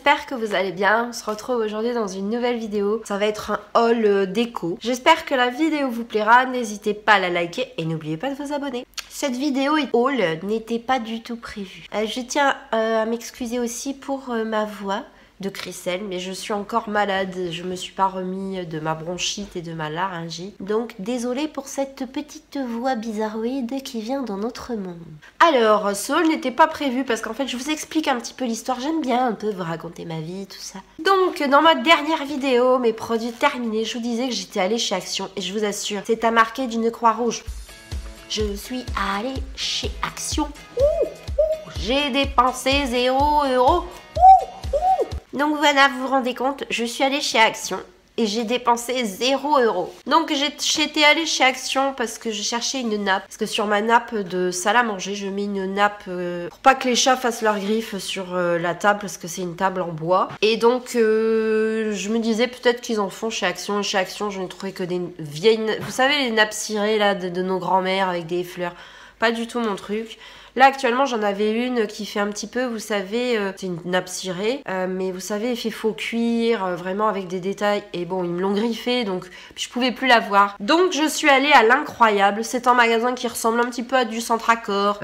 j'espère que vous allez bien. On se retrouve aujourd'hui dans une nouvelle vidéo. Ça va être un haul déco. J'espère que la vidéo vous plaira. N'hésitez pas à la liker et n'oubliez pas de vous abonner. Cette vidéo et haul n'était pas du tout prévue. Je tiens à m'excuser aussi pour ma voix de Chriselle, mais je suis encore malade, je me suis pas remis de ma bronchite et de ma laryngite, donc désolée pour cette petite voix bizarroïde qui vient dans notre monde. Alors, ce haul n'était pas prévu parce qu'en fait je vous explique un petit peu l'histoire, j'aime bien un peu vous raconter ma vie, tout ça. Donc dans ma dernière vidéo, mes produits terminés, je vous disais que j'étais allée chez Action et je vous assure, c'est à marquer d'une croix rouge. Je suis allée chez Action, j'ai dépensé 0 €. Donc voilà, vous vous rendez compte, je suis allée chez Action et j'ai dépensé 0 €. Donc j'étais allée chez Action parce que je cherchais une nappe. Parce que sur ma nappe de salle à manger, je mets une nappe pour pas que les chats fassent leurs griffes sur la table parce que c'est une table en bois. Et donc je me disais peut-être qu'ils en font chez Action. Et chez Action, je n'ai trouvé que des vieilles... Vous savez les nappes cirées là de nos grands-mères avec des fleurs. Pas du tout mon truc. Là actuellement j'en avais une qui fait un petit peu, vous savez, c'est une nappe cirée, mais vous savez elle fait faux cuir, vraiment avec des détails, et bon ils me l'ont griffé donc je pouvais plus la voir. Donc je suis allée à l'Incroyable, c'est un magasin qui ressemble un petit peu à du Centracor,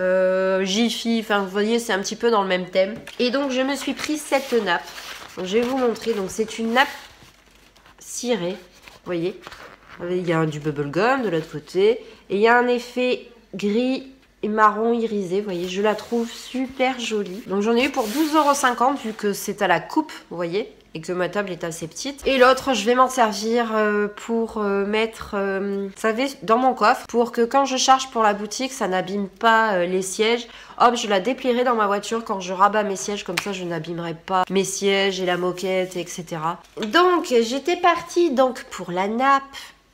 Jiffy, enfin vous voyez c'est un petit peu dans le même thème. Et donc je me suis pris cette nappe, donc, je vais vous montrer, donc c'est une nappe cirée, vous voyez, il y a du bubblegum de l'autre côté, et il y a un effet gris et marron irisé, vous voyez, je la trouve super jolie. Donc j'en ai eu pour 12,50 € vu que c'est à la coupe, vous voyez, et que ma table est assez petite. Et l'autre, je vais m'en servir pour mettre, vous savez, dans mon coffre, pour que quand je charge pour la boutique, ça n'abîme pas les sièges. Hop, je la déplierai dans ma voiture quand je rabats mes sièges, comme ça je n'abîmerai pas mes sièges et la moquette, etc. Donc j'étais partie donc pour la nappe.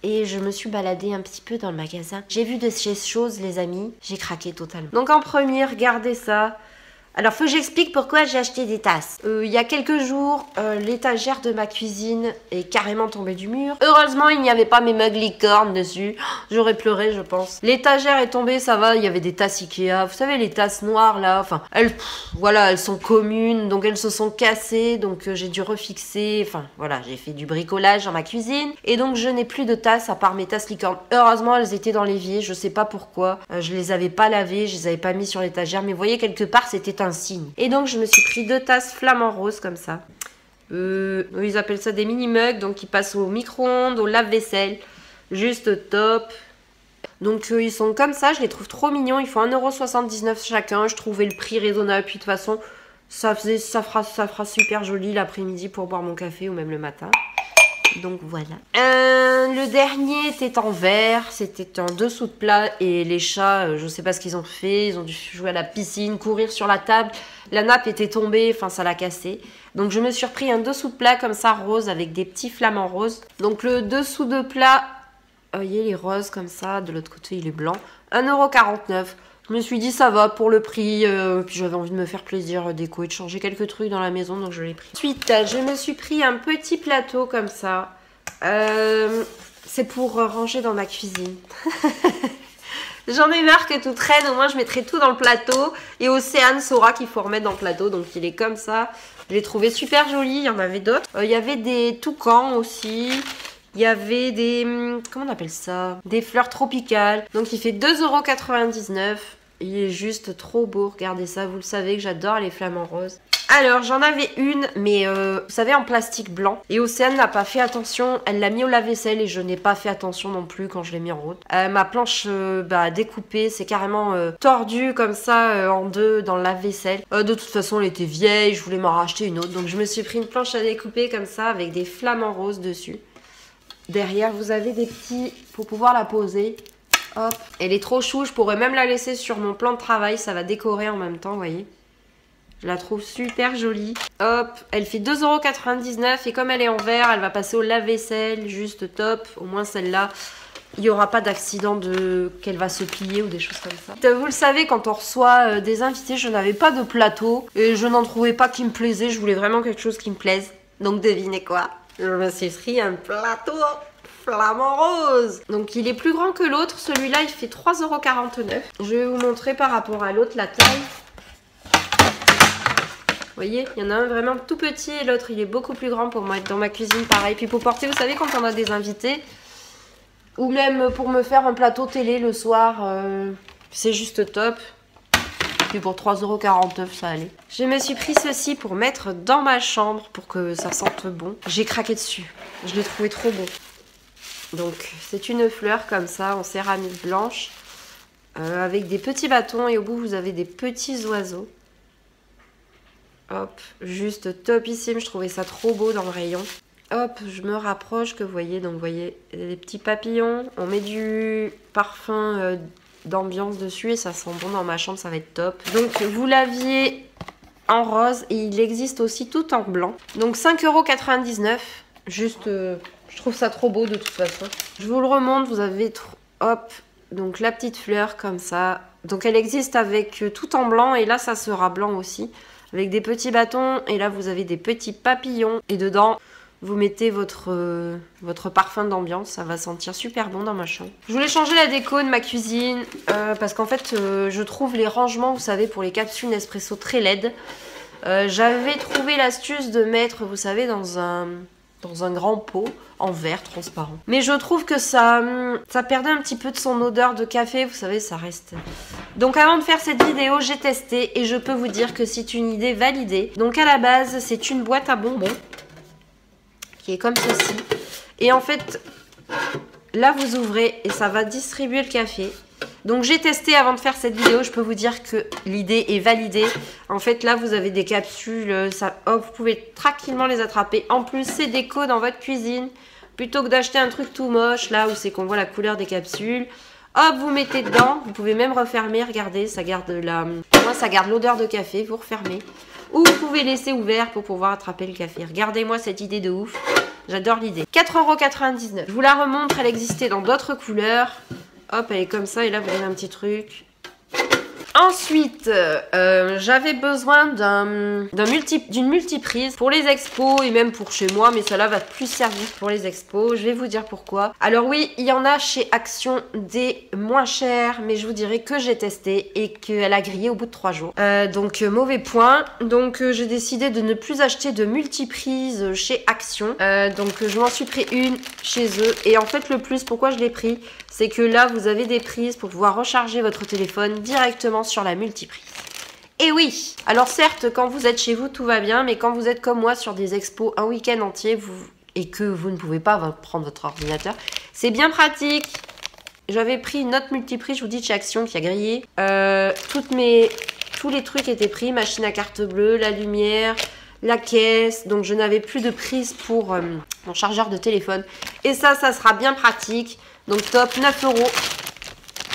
Et je me suis baladée un petit peu dans le magasin. J'ai vu de ces choses, les amis. J'ai craqué totalement. Donc en premier, regardez ça. Alors, faut que j'explique pourquoi j'ai acheté des tasses. Il y a quelques jours, l'étagère de ma cuisine est carrément tombée du mur. Heureusement, il n'y avait pas mes mugs licornes dessus. J'aurais pleuré, je pense. L'étagère est tombée, ça va. Il y avait des tasses Ikea. Vous savez, les tasses noires, là. Enfin, voilà, elles sont communes. Donc, elles se sont cassées. Donc, j'ai dû refixer. Enfin, voilà, j'ai fait du bricolage dans ma cuisine. Et donc, je n'ai plus de tasses à part mes tasses licornes. Heureusement, elles étaient dans l'évier. Je sais pas pourquoi. Je les avais pas lavées. Je les avais pas mis sur l'étagère. Mais vous voyez, quelque part, c'était un signe. Et donc je me suis pris 2 tasses flamant rose comme ça. Ils appellent ça des mini mugs, donc ils passent au micro-ondes, au lave-vaisselle. Juste top. Donc ils sont comme ça, je les trouve trop mignons. Ils font 1,79 € chacun. Je trouvais le prix raisonnable. Puis de toute façon, ça fera super joli l'après-midi pour boire mon café ou même le matin. Donc voilà. Le dernier était en verre, c'était en dessous de plat et les chats, je sais pas ce qu'ils ont fait, ils ont dû jouer à la piscine, courir sur la table, la nappe était tombée, enfin ça l'a cassé. Donc je me suis repris un dessous de plat comme ça rose avec des petits flamants roses. Donc le dessous de plat, il est rose comme ça, de l'autre côté il est blanc, 1,49 €. Je me suis dit ça va pour le prix, puis j'avais envie de me faire plaisir déco et de changer quelques trucs dans la maison, donc je l'ai pris. Ensuite, je me suis pris un petit plateau comme ça. C'est pour ranger dans ma cuisine. J'en ai marre que tout traîne, au moins je mettrai tout dans le plateau. Et Océane saura qu'il faut remettre dans le plateau, donc il est comme ça. Je l'ai trouvé super joli, il y en avait d'autres. Il y avait des toucans aussi. Il y avait des... comment on appelle ça? Des fleurs tropicales. Donc il fait 2,99 €. Il est juste trop beau, regardez ça, vous le savez que j'adore les flamants roses. Alors j'en avais une, mais vous savez en plastique blanc. Et Océane n'a pas fait attention, elle l'a mis au lave-vaisselle et je n'ai pas fait attention non plus quand je l'ai mis en route. Ma planche découpée, c'est carrément tordu comme ça en deux dans le lave-vaisselle. De toute façon elle était vieille, je voulais m'en racheter une autre. Donc je me suis pris une planche à découper comme ça avec des flamants roses dessus. Derrière vous avez des petits, pour pouvoir la poser. Hop, elle est trop chou, je pourrais même la laisser sur mon plan de travail, ça va décorer en même temps, vous voyez. Je la trouve super jolie. Hop, elle fait 2,99 € et comme elle est en verre, elle va passer au lave-vaisselle, juste top. Au moins celle-là, il n'y aura pas d'accident qu'elle va se plier ou des choses comme ça. Vous le savez, quand on reçoit des invités, je n'avais pas de plateau et je n'en trouvais pas qui me plaisait. Je voulais vraiment quelque chose qui me plaise. Donc devinez quoi? Je me suis pris un plateau flamant rose. Donc il est plus grand que l'autre. Celui-là, il fait 3,49 €. Je vais vous montrer par rapport à l'autre la taille. voyez, il y en a un vraiment tout petit et l'autre il est beaucoup plus grand pour mettre dans ma cuisine, pareil. Puis pour porter, vous savez, quand on a des invités, ou même pour me faire un plateau télé le soir, c'est juste top. Puis pour 3,49 € ça allait. Je me suis pris ceci pour mettre dans ma chambre pour que ça sente bon. J'ai craqué dessus, je l'ai trouvé trop bon. Donc c'est une fleur comme ça en céramique blanche avec des petits bâtons et au bout vous avez des petits oiseaux. Hop, juste topissime, je trouvais ça trop beau dans le rayon. Hop, je me rapproche que vous voyez, donc vous voyez les petits papillons. On met du parfum d'ambiance dessus et ça sent bon dans ma chambre, ça va être top. Donc vous l'aviez en rose et il existe aussi tout en blanc. Donc 5,99 €, juste, je trouve ça trop beau de toute façon. Je vous le remonte, vous avez, hop, donc la petite fleur comme ça. Donc elle existe avec tout en blanc et là ça sera blanc aussi. Avec des petits bâtons et là vous avez des petits papillons et dedans vous mettez votre parfum d'ambiance, ça va sentir super bon dans ma chambre. Je voulais changer la déco de ma cuisine parce qu'en fait je trouve les rangements, vous savez, pour les capsules Nespresso très laides. J'avais trouvé l'astuce de mettre, vous savez, dans un grand pot en verre transparent. Mais je trouve que ça perdait un petit peu de son odeur de café, vous savez, ça reste. Donc avant de faire cette vidéo, j'ai testé et je peux vous dire que c'est une idée validée. Donc à la base, c'est une boîte à bonbons qui est comme ceci. Et en fait, là vous ouvrez et ça va distribuer le café. Donc j'ai testé avant de faire cette vidéo, je peux vous dire que l'idée est validée. En fait là vous avez des capsules, vous pouvez tranquillement les attraper. En plus c'est déco dans votre cuisine. Plutôt que d'acheter un truc tout moche là où c'est qu'on voit la couleur des capsules. Hop, vous mettez dedans, vous pouvez même refermer, regardez, ça garde ça garde l'odeur de café, vous refermez. Ou vous pouvez laisser ouvert pour pouvoir attraper le café. Regardez-moi cette idée de ouf, j'adore l'idée. 4,99 €. Je vous la remontre, elle existait dans d'autres couleurs. Hop, elle est comme ça et là vous avez un petit truc. Ensuite, j'avais besoin d'une multiprise pour les expos et même pour chez moi, mais celle-là va plus servir pour les expos. Je vais vous dire pourquoi. Alors oui, il y en a chez Action des moins chers, mais je vous dirais que j'ai testé et qu'elle a grillé au bout de 3 jours. Donc mauvais point. Donc j'ai décidé de ne plus acheter de multiprise chez Action. Donc je m'en suis pris une chez eux. Et en fait le plus, pourquoi je l'ai pris, c'est que là vous avez des prises pour pouvoir recharger votre téléphone directement sur la multiprise. Et oui, alors certes quand vous êtes chez vous tout va bien, mais quand vous êtes comme moi sur des expos un week-end entier et que vous ne pouvez pas prendre votre ordinateur, c'est bien pratique. J'avais pris une autre multiprise, je vous dis, de chez Action qui a grillé. Tous les trucs étaient pris, machine à carte bleue, la lumière, la caisse, donc je n'avais plus de prise pour mon chargeur de téléphone. Et ça sera bien pratique. Donc top, 9 €.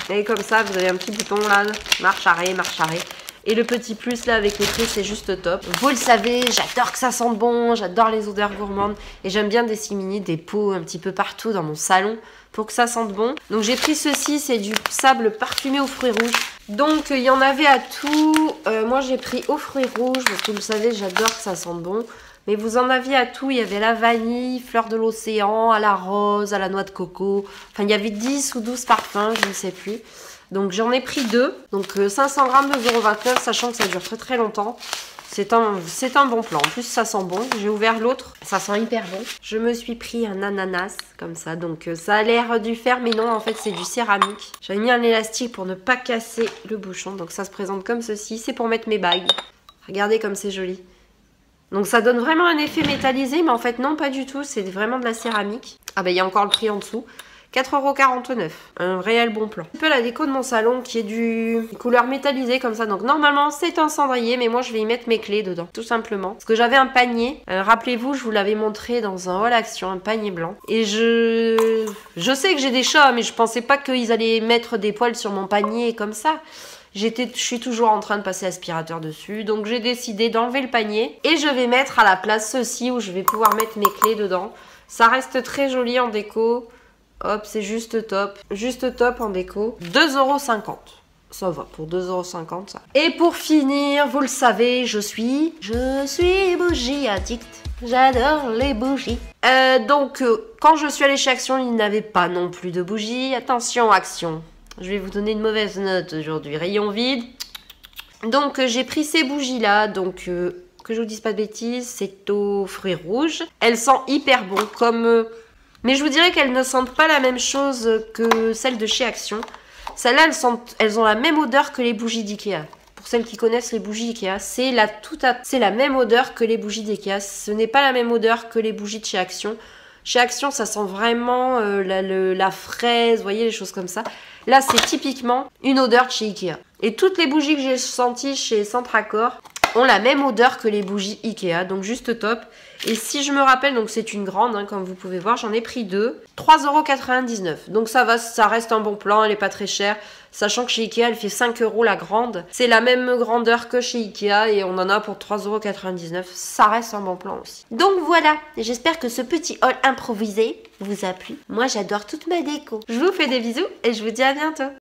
Et comme ça, vous avez un petit bouton là, marche arrêt, marche arrêt. Et le petit plus là avec les prises, c'est juste top. Vous le savez, j'adore que ça sente bon, j'adore les odeurs gourmandes. Et j'aime bien disséminer des pots un petit peu partout dans mon salon pour que ça sente bon. Donc j'ai pris ceci, c'est du sable parfumé aux fruits rouges. Donc il y en avait à tout. Moi j'ai pris aux fruits rouges, parce que vous le savez, j'adore que ça sente bon. Mais vous en aviez à tout, il y avait la vanille, fleur de l'océan, à la rose, à la noix de coco. Enfin, il y avait 10 ou 12 parfums, je ne sais plus. Donc j'en ai pris 2. Donc 500 grammes, 2,29 €, sachant que ça dure très très longtemps. C'est un bon plan. En plus, ça sent bon. J'ai ouvert l'autre, ça sent hyper bon. Je me suis pris un ananas, comme ça. Donc ça a l'air du fer, mais non, en fait, c'est du céramique. J'avais mis un élastique pour ne pas casser le bouchon. Donc ça se présente comme ceci. C'est pour mettre mes bagues. Regardez comme c'est joli. Donc ça donne vraiment un effet métallisé, mais en fait non, pas du tout, c'est vraiment de la céramique. Ah bah il y a encore le prix en dessous, 4,49 €, un réel bon plan. Un peu la déco de mon salon qui est du couleur métallisée comme ça, donc normalement c'est un cendrier, mais moi je vais y mettre mes clés dedans, tout simplement. Parce que j'avais un panier, rappelez-vous, je vous l'avais montré dans un haul action, un panier blanc. Et je sais que j'ai des chats, mais je pensais pas qu'ils allaient mettre des poils sur mon panier comme ça. Je suis toujours en train de passer aspirateur dessus, donc j'ai décidé d'enlever le panier et je vais mettre à la place ceci où je vais pouvoir mettre mes clés dedans. Ça reste très joli en déco. Hop, c'est juste top en déco. 2,50 €. Ça va, pour 2,50 € ça. Et pour finir, vous le savez, je suis bougie addict. J'adore les bougies. Donc, quand je suis allée chez Action, il n'avait pas non plus de bougies. Attention, Action. Je vais vous donner une mauvaise note aujourd'hui. Rayon vide. Donc j'ai pris ces bougies là. Donc que je vous dise pas de bêtises, c'est aux fruits rouges. Elles sentent hyper bon, comme... Mais je vous dirais qu'elles ne sentent pas la même chose que celles de chez Action. Celles-là, elles ont la même odeur que les bougies d'Ikea. Pour celles qui connaissent les bougies Ikea, c'est la même odeur que les bougies d'Ikea. Ce n'est pas la même odeur que les bougies de chez Action. Chez Action, ça sent vraiment la fraise, vous voyez, les choses comme ça. Là, c'est typiquement une odeur de chez Ikea. Et toutes les bougies que j'ai senties chez Centracor ont la même odeur que les bougies Ikea, donc juste top. Et si je me rappelle, donc c'est une grande, hein, comme vous pouvez voir, j'en ai pris 2. 3,99 €. Donc ça va, ça reste un bon plan, elle est pas très chère. Sachant que chez Ikea, elle fait 5 € la grande. C'est la même grandeur que chez Ikea et on en a pour 3,99 €. Ça reste un bon plan aussi. Donc voilà, j'espère que ce petit haul improvisé vous a plu. Moi, j'adore toute ma déco. Je vous fais des bisous et je vous dis à bientôt.